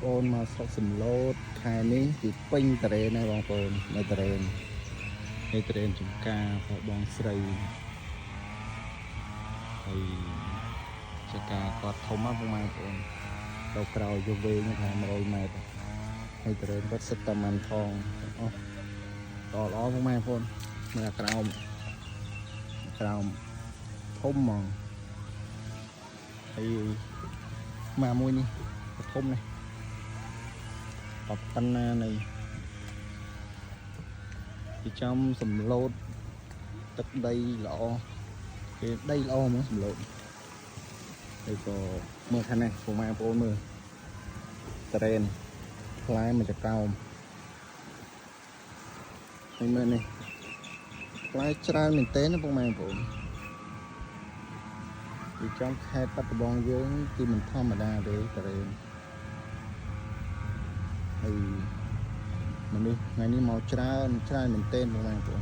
អូនមកស្រុកសំឡូតខែនេះគឺពេញតរេនហើយបងប្អូននៅតរេននៅតរេនចំការរបស់បងស្រីហើយចំការគាត់ធំណាស់បងប្អូនទៅក្រោយយកវែងថា100 ម៉ែត្រហើយតរេនគាត់សិតតែមិនផងអស់តល្អបងប្អូនមើលក្រោមធំហ្មងហើយមកមួយនេះធំនេះអត់ប៉ុណ្ណានៃពីចំសំឡូតទឹកដីល្អគេដីល្អហ្មងសំឡូតហើយក៏មើលខាងនេះបងប្អូនមើលតរេនផ្លែមួយចកោមហើយមើលនេះផ្លែច្រើនមែនទែនណាបងប្អូនពីចំខេត្តបាត់ដំបងយើងគឺមិនធម្មតាទេតរេនហើយមនុស្សថ្ងៃនេះមកច្រើនមែនទែនបងប្អូន